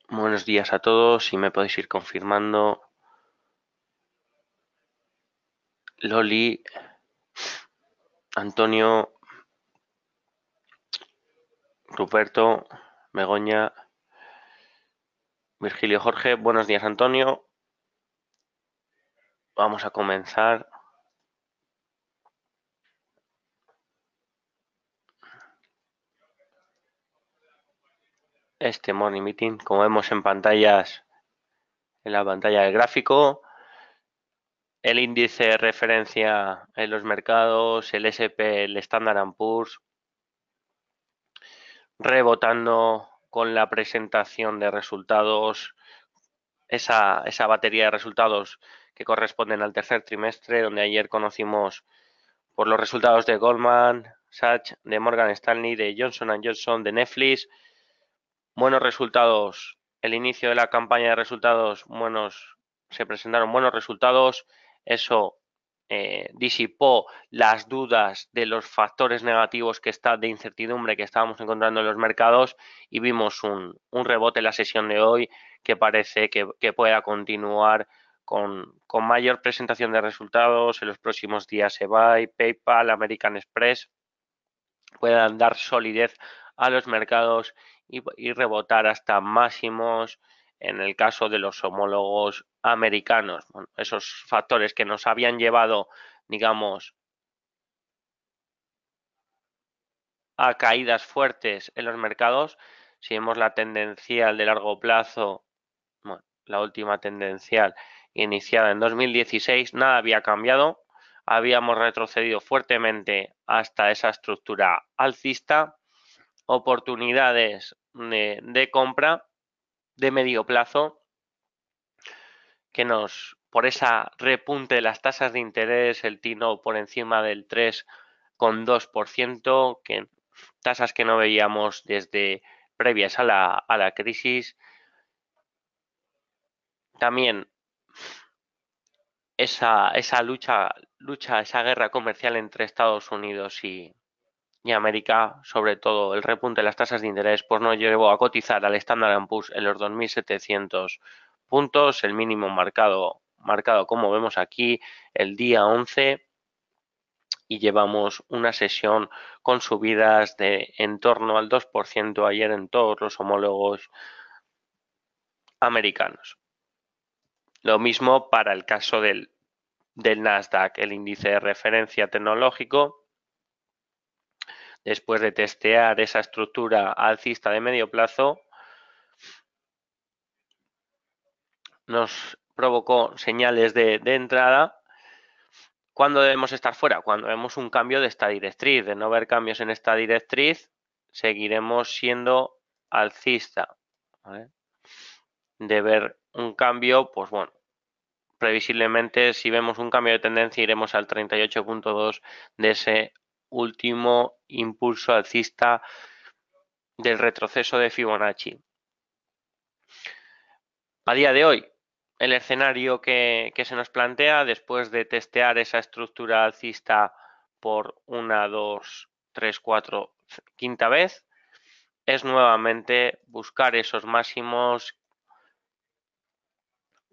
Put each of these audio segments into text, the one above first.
Buenos días a todos, si me podéis ir confirmando. Loli, Antonio, Ruperto, Begoña, Virgilio, Jorge. Buenos días, Antonio. Vamos a comenzar este morning meeting. Como vemos en pantallas, en la pantalla del gráfico, el índice de referencia en los mercados, el S&P, el Standard & Poor's, rebotando con la presentación de resultados, esa batería de resultados que corresponden al tercer trimestre, donde ayer conocimos por los resultados de Goldman Sachs, de Morgan Stanley, de Johnson Johnson, de Netflix. Buenos resultados. El inicio de la campaña de resultados buenos, se presentaron buenos resultados. Eso disipó las dudas de los factores negativos de incertidumbre que estábamos encontrando en los mercados y vimos un rebote en la sesión de hoy que parece que pueda continuar con mayor presentación de resultados en los próximos días. eBay, PayPal, American Express puedan dar solidez a los mercados y rebotar hasta máximos en el caso de los homólogos americanos. Bueno, esos factores que nos habían llevado, digamos, a caídas fuertes en los mercados. Si vemos la tendencial de largo plazo, bueno, la última tendencial iniciada en 2016, nada había cambiado. Habíamos retrocedido fuertemente hasta esa estructura alcista. Oportunidades de compra de medio plazo que por esa repunte de las tasas de interés, el T-Note por encima del 3,2%, que tasas que no veíamos desde previas a la crisis. También esa lucha, esa guerra comercial entre Estados Unidos y América, sobre todo el repunte de las tasas de interés, pues nos llevó a cotizar al Standard & Poor's en los 2.700 puntos, el mínimo marcado como vemos aquí el día 11, y llevamos una sesión con subidas de en torno al 2% ayer en todos los homólogos americanos. Lo mismo para el caso del Nasdaq, el índice de referencia tecnológico. Después de testear esa estructura alcista de medio plazo, nos provocó señales de entrada. ¿Cuándo debemos estar fuera? Cuando vemos un cambio de esta directriz. De no ver cambios en esta directriz, seguiremos siendo alcista. ¿Vale? De ver un cambio, pues bueno, previsiblemente si vemos un cambio de tendencia iremos al 38,2 de ese último impulso alcista del retroceso de Fibonacci. A día de hoy, el escenario que se nos plantea después de testear esa estructura alcista por una, dos, tres, cuatro, quinta vez, es nuevamente buscar esos máximos,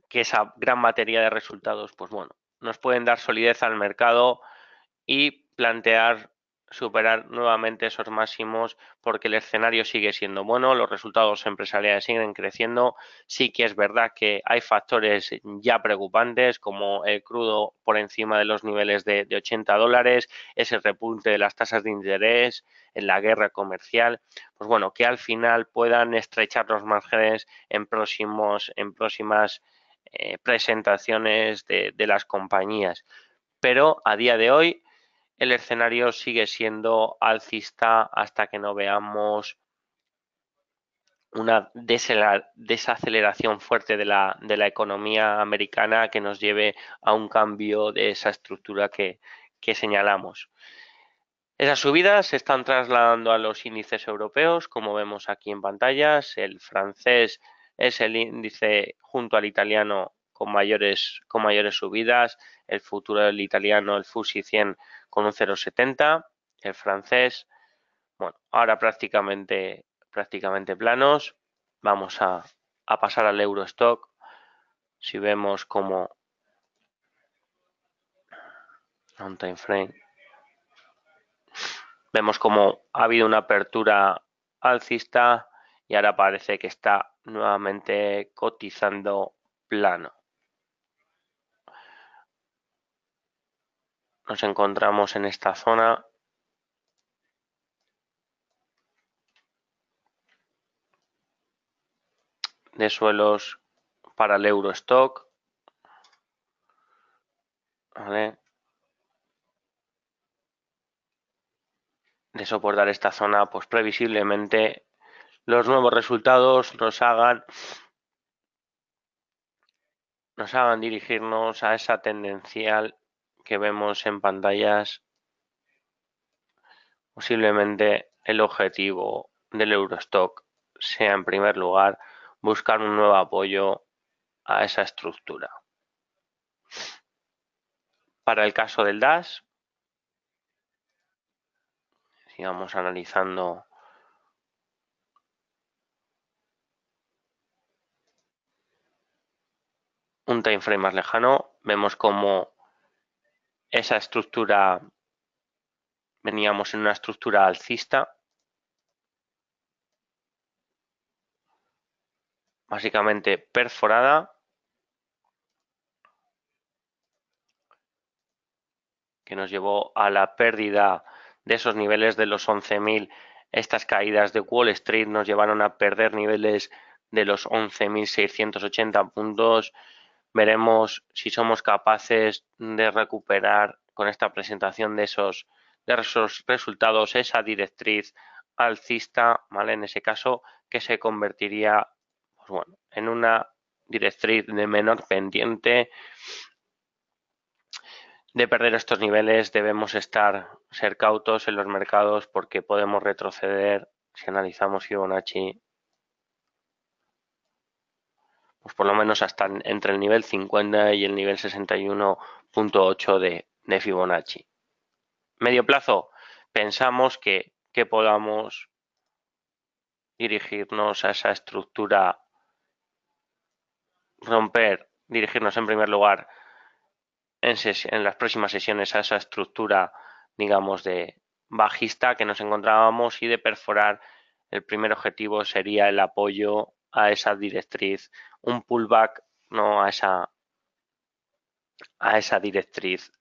que esa gran batería de resultados, pues bueno, nos pueden dar solidez al mercado y plantear superar nuevamente esos máximos, porque el escenario sigue siendo bueno, los resultados empresariales siguen creciendo. Sí que es verdad que hay factores ya preocupantes como el crudo por encima de los niveles de $80, ese repunte de las tasas de interés en la guerra comercial, pues bueno, que al final puedan estrechar los márgenes en próximas presentaciones de las compañías. Pero a día de hoy el escenario sigue siendo alcista hasta que no veamos una desaceleración fuerte de la economía americana que nos lleve a un cambio de esa estructura que señalamos. Esas subidas se están trasladando a los índices europeos, como vemos aquí en pantallas. El francés es el índice junto al italiano con mayores subidas. El futuro del italiano, el FTSE 100, con un 0,70. El francés, bueno, ahora prácticamente planos. Vamos a a pasar al Eurostock. Si vemos como un time frame, vemos como ha habido una apertura alcista y ahora parece que está nuevamente cotizando plano. Nos encontramos en esta zona de suelos para el Eurostock, ¿vale? De soportar esta zona, pues previsiblemente los nuevos resultados nos hagan dirigirnos a esa tendencial que vemos en pantallas. Posiblemente el objetivo del Eurostock sea, en primer lugar, buscar un nuevo apoyo a esa estructura. Para el caso del DAX, sigamos analizando un time frame más lejano, vemos como esa estructura, veníamos en una estructura alcista, básicamente perforada, que nos llevó a la pérdida de esos niveles de los 11.000. Estas caídas de Wall Street nos llevaron a perder niveles de los 11.680 puntos. Veremos si somos capaces de recuperar con esta presentación de esos resultados esa directriz alcista, ¿vale? En ese caso, que se convertiría, pues bueno, en una directriz de menor pendiente. De perder estos niveles debemos ser cautos en los mercados porque podemos retroceder si analizamos Fibonacci, pues por lo menos hasta entre el nivel 50 y el nivel 61.8 de Fibonacci. Medio plazo, pensamos que podamos dirigirnos a esa estructura, dirigirnos en primer lugar en las próximas sesiones a esa estructura, digamos, de bajista que nos encontrábamos y de perforar. El primer objetivo sería el apoyo a esa directriz, un pullback, no a esa directriz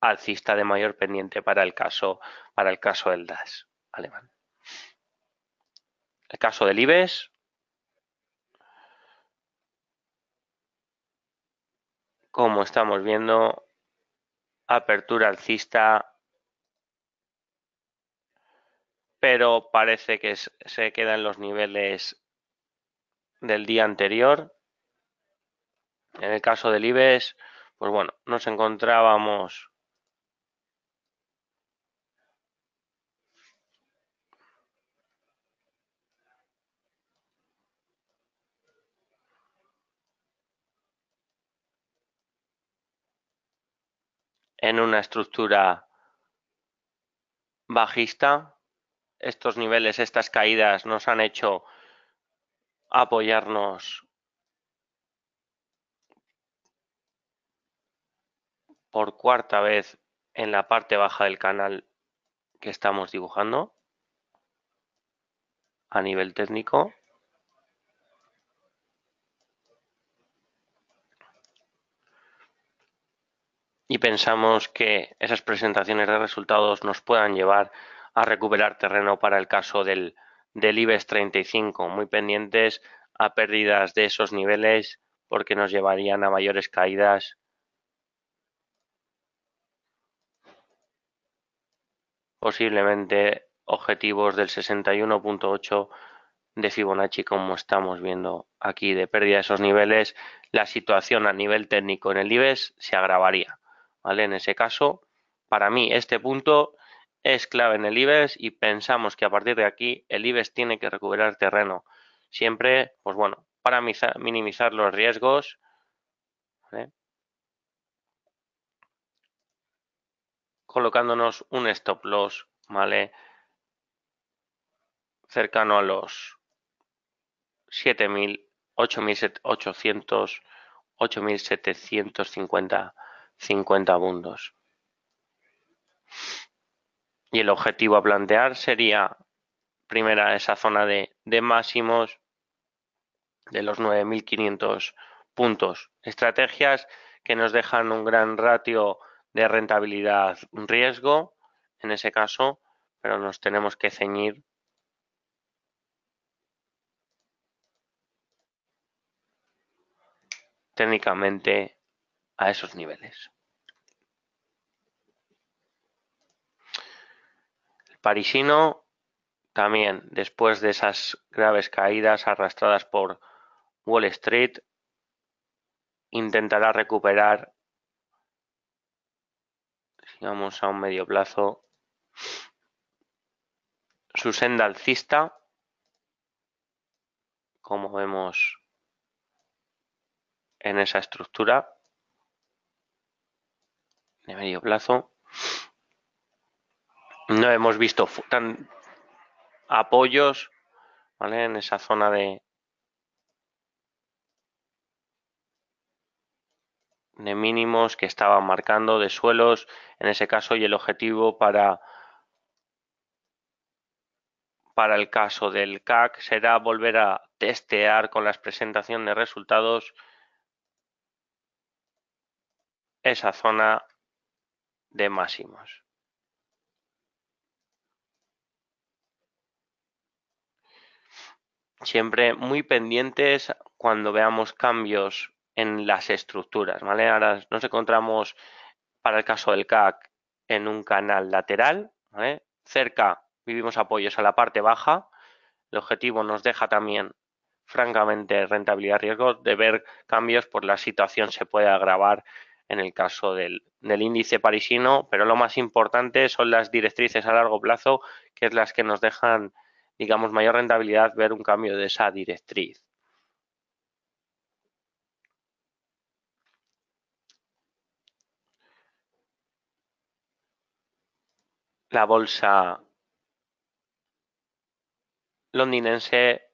alcista de mayor pendiente para el caso del DAX alemán. El caso del IBEX, como estamos viendo, apertura alcista, pero parece que se queda en los niveles del día anterior. En el caso del IBEX, pues bueno, nos encontrábamos en una estructura bajista. Estos niveles, estas caídas nos han hecho apoyarnos por cuarta vez en la parte baja del canal que estamos dibujando a nivel técnico. Y pensamos que esas presentaciones de resultados nos puedan llevar a recuperar terreno para el caso del IBEX 35, muy pendientes a pérdidas de esos niveles porque nos llevarían a mayores caídas, posiblemente objetivos del 61.8 de Fibonacci, como estamos viendo aquí, de pérdida de esos niveles. La situación a nivel técnico en el IBEX se agravaría, ¿vale? En ese caso, para mí este punto es clave en el IBEX y pensamos que a partir de aquí el IBEX tiene que recuperar terreno, siempre, pues bueno, para minimizar los riesgos, ¿vale? Colocándonos un stop loss, ¿vale? Cercano a los 7.000 8.750 puntos. Y el objetivo a plantear sería, primera, esa zona de máximos de los 9.500 puntos. Estrategias que nos dejan un gran ratio de rentabilidad-riesgo, en ese caso, pero nos tenemos que ceñir técnicamente a esos niveles. El parisino también, después de esas graves caídas arrastradas por Wall Street, intentará recuperar, digamos a un medio plazo, su senda alcista, como vemos en esa estructura de medio plazo. No hemos visto tan apoyos, ¿vale?, en esa zona de mínimos que estaban marcando, de suelos en ese caso, y el objetivo para el caso del CAC será volver a testear con la presentación de resultados esa zona de máximos. Siempre muy pendientes cuando veamos cambios en las estructuras, ¿vale? Ahora nos encontramos, para el caso del CAC, en un canal lateral, ¿vale? Cerca vivimos apoyos a la parte baja. El objetivo nos deja también, francamente, rentabilidad-riesgo de ver cambios, por la situación se puede agravar en el caso del índice parisino, pero lo más importante son las directrices a largo plazo, que es las que nos dejan, digamos, mayor rentabilidad ver un cambio de esa directriz. La bolsa londinense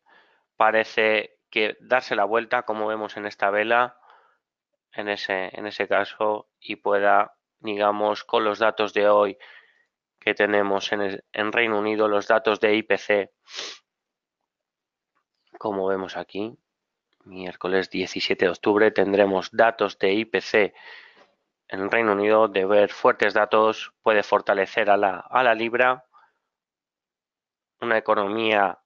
parece que darse la vuelta, como vemos en esta vela, en ese caso, y pueda, digamos, con los datos de hoy que tenemos en Reino Unido, los datos de IPC, como vemos aquí, miércoles 17 de octubre tendremos datos de IPC en Reino Unido. De ver fuertes datos puede fortalecer a la libra, una economía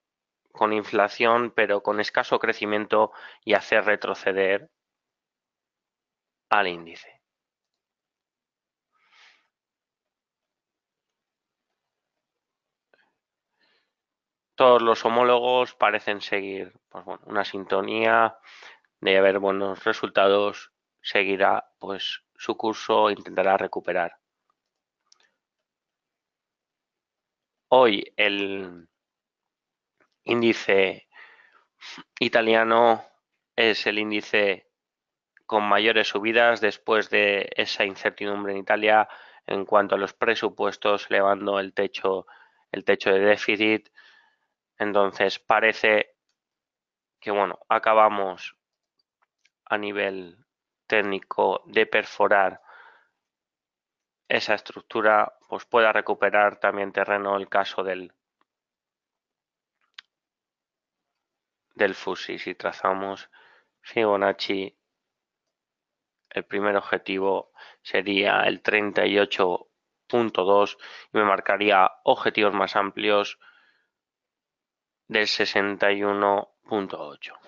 con inflación pero con escaso crecimiento, y hacer retroceder al índice. Todos los homólogos parecen seguir, pues bueno, una sintonía de haber buenos resultados, seguirá pues su curso, intentará recuperar. Hoy el índice italiano es el índice con mayores subidas después de esa incertidumbre en Italia en cuanto a los presupuestos, elevando el techo de déficit. Entonces parece que, bueno, acabamos a nivel técnico de perforar esa estructura, pues pueda recuperar también terreno el caso del FTSE. Si trazamos Fibonacci, el primer objetivo sería el 38.2 y me marcaría objetivos más amplios del 61.8.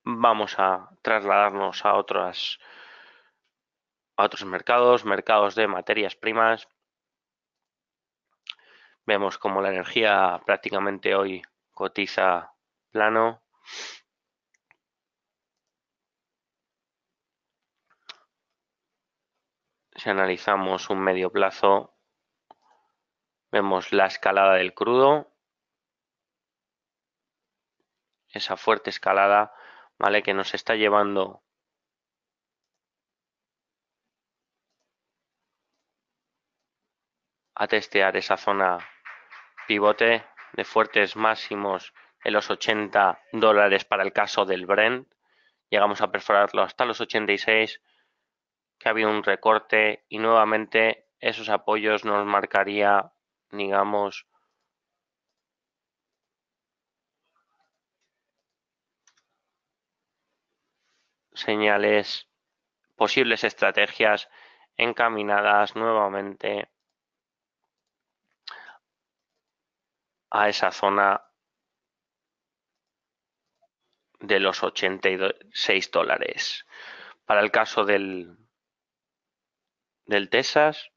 Vamos a trasladarnos a otros mercados de materias primas. Vemos como la energía prácticamente hoy cotiza plano. Si analizamos un medio plazo, vemos la escalada del crudo, esa fuerte escalada, ¿vale?, que nos está llevando a testear esa zona pivote de fuertes máximos en los $80 para el caso del Brent. Llegamos a perforarlo hasta los 86, que ha habido un recorte y nuevamente esos apoyos nos marcaría, digamos, señales, posibles estrategias encaminadas nuevamente a esa zona de los $86. Para el caso del Texas,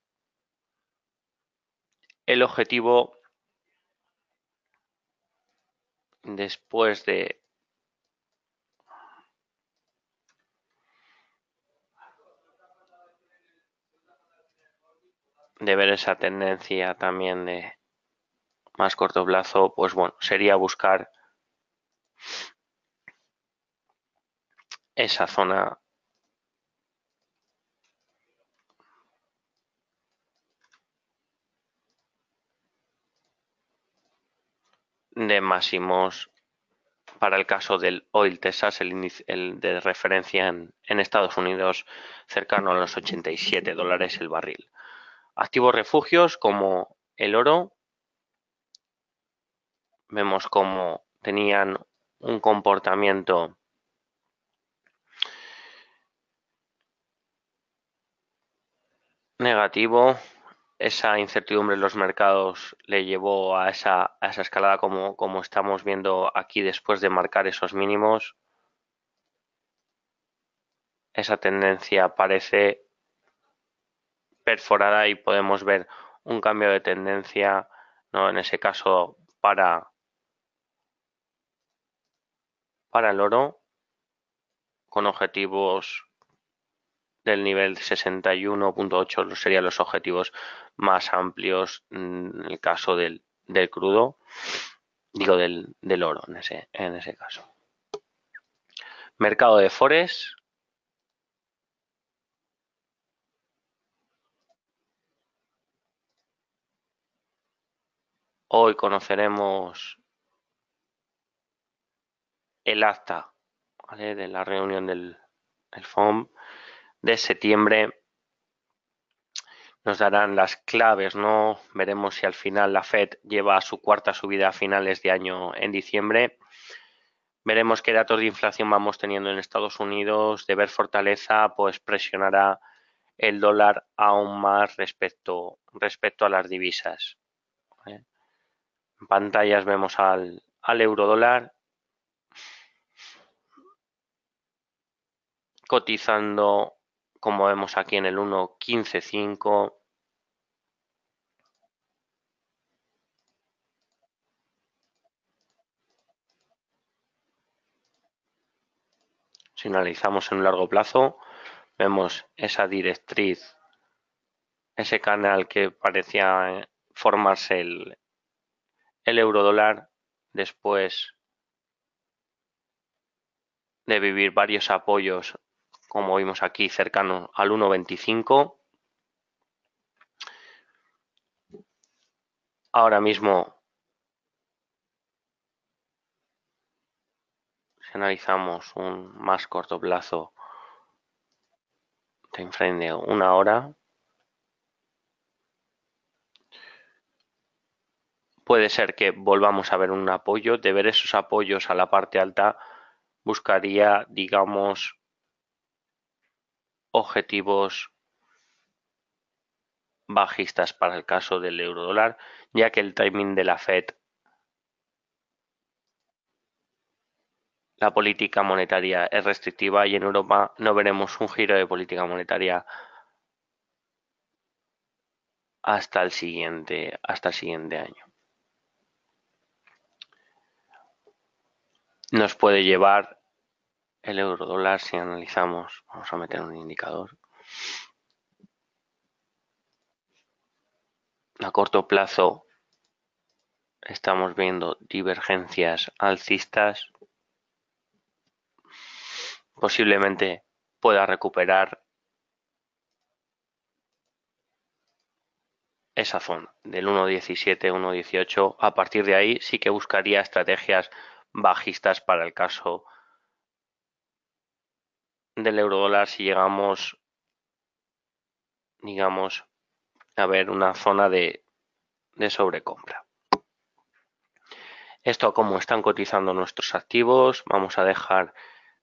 el objetivo después de ver esa tendencia también de más corto plazo, pues bueno, sería buscar esa zona de máximos para el caso del Oil Texas, el de referencia en Estados Unidos, cercano a los $87 el barril. Activos refugios como el oro, vemos cómo tenían un comportamiento negativo. Esa incertidumbre en los mercados le llevó a esa escalada como estamos viendo aquí después de marcar esos mínimos. Esa tendencia parece perforada y podemos ver un cambio de tendencia, ¿no? En ese caso para el oro, con objetivos del nivel 61.8 serían los objetivos más amplios en el caso del crudo, digo del oro en ese caso. Mercado de Forex. Hoy conoceremos el acta, ¿vale?, de la reunión del FOMC de septiembre. Nos darán las claves, ¿no? Veremos si al final la Fed lleva a su cuarta subida a finales de año en diciembre. Veremos qué datos de inflación vamos teniendo en Estados Unidos. De ver fortaleza, pues presionará el dólar aún más respecto a las divisas, ¿vale? En pantallas vemos al euro dólar cotizando, como vemos aquí, en el 1.15.5. Si analizamos en un largo plazo, vemos esa directriz, ese canal que parecía formarse el euro dólar después de vivir varios apoyos, como vimos aquí, cercano al 1.25. Ahora mismo, si analizamos un más corto plazo, time frame de una hora, puede ser que volvamos a ver un apoyo. De ver esos apoyos a la parte alta, buscaría, digamos, objetivos bajistas para el caso del euro dólar, ya que el timing de la Fed, la política monetaria es restrictiva y en Europa no veremos un giro de política monetaria hasta el siguiente año. Nos puede llevar el euro dólar, si analizamos, vamos a meter un indicador. A corto plazo estamos viendo divergencias alcistas. Posiblemente pueda recuperar esa zona del 1.17, 1.18. A partir de ahí sí que buscaría estrategias bajistas para el caso del eurodólar si llegamos, digamos, a ver una zona de sobrecompra. Esto como están cotizando nuestros activos, vamos a dejar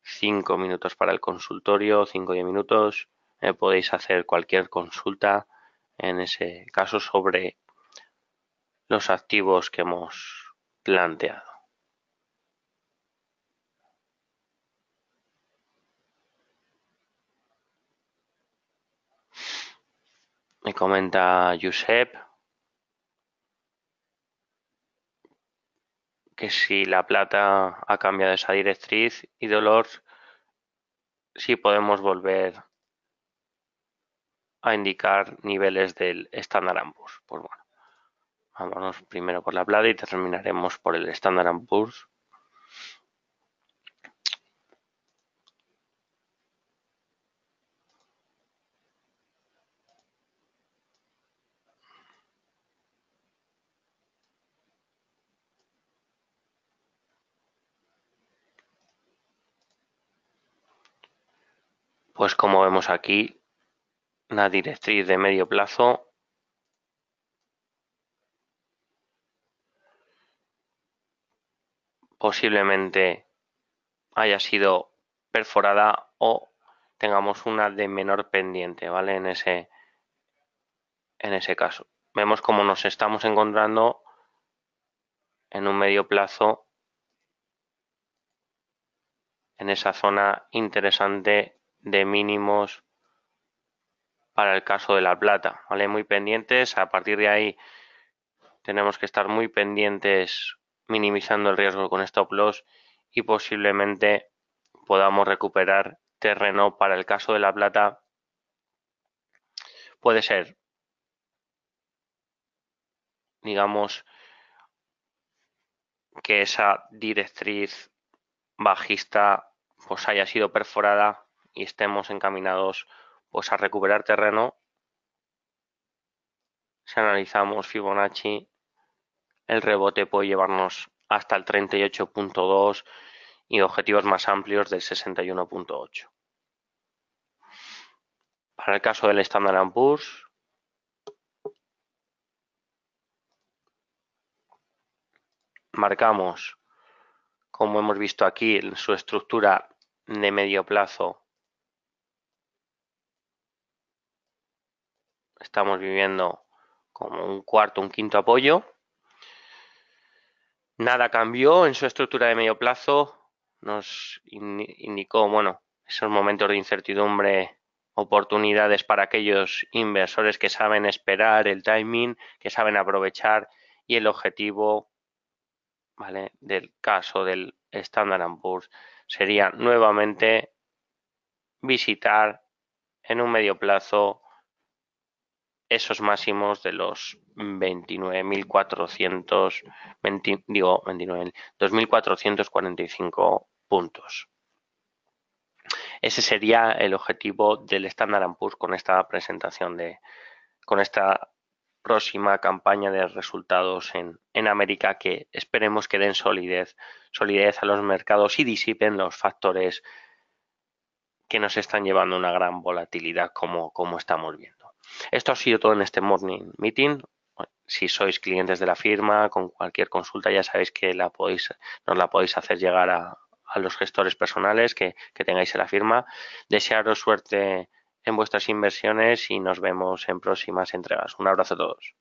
5 minutos para el consultorio, 5 o 10 minutos. Podéis hacer cualquier consulta en ese caso sobre los activos que hemos planteado. Me comenta Josep que si la plata ha cambiado esa directriz y Dolores, si podemos volver a indicar niveles del Standard & Poor's. Pues bueno, vámonos primero por la plata y terminaremos por el Standard & Poor's. Pues como vemos aquí, la directriz de medio plazo posiblemente haya sido perforada o tengamos una de menor pendiente, ¿vale? En ese caso. Vemos cómo nos estamos encontrando en un medio plazo en esa zona interesante de mínimos para el caso de la plata, ¿vale? Muy pendientes, a partir de ahí tenemos que estar muy pendientes minimizando el riesgo con stop loss y posiblemente podamos recuperar terreno para el caso de la plata. Puede ser, digamos, que esa directriz bajista pues haya sido perforada y estemos encaminados pues a recuperar terreno. Si analizamos Fibonacci, el rebote puede llevarnos hasta el 38.2 y objetivos más amplios del 61.8. Para el caso del Standard & Poor's, marcamos, como hemos visto aquí, en su estructura de medio plazo. Estamos viviendo como un cuarto, un quinto apoyo. Nada cambió en su estructura de medio plazo. Nos indicó, bueno, esos momentos de incertidumbre, oportunidades para aquellos inversores que saben esperar el timing, que saben aprovechar, y el objetivo, ¿vale?, del caso del Standard & Poor's sería nuevamente visitar en un medio plazo esos máximos de los 2.445 puntos. Ese sería el objetivo del Standard & Poor's con esta presentación con esta próxima campaña de resultados en América, que esperemos que den solidez a los mercados y disipen los factores que nos están llevando a una gran volatilidad como estamos viendo. Esto ha sido todo en este morning meeting. Si sois clientes de la firma, con cualquier consulta ya sabéis que nos la podéis hacer llegar a los gestores personales que tengáis en la firma. Desearos suerte en vuestras inversiones y nos vemos en próximas entregas. Un abrazo a todos.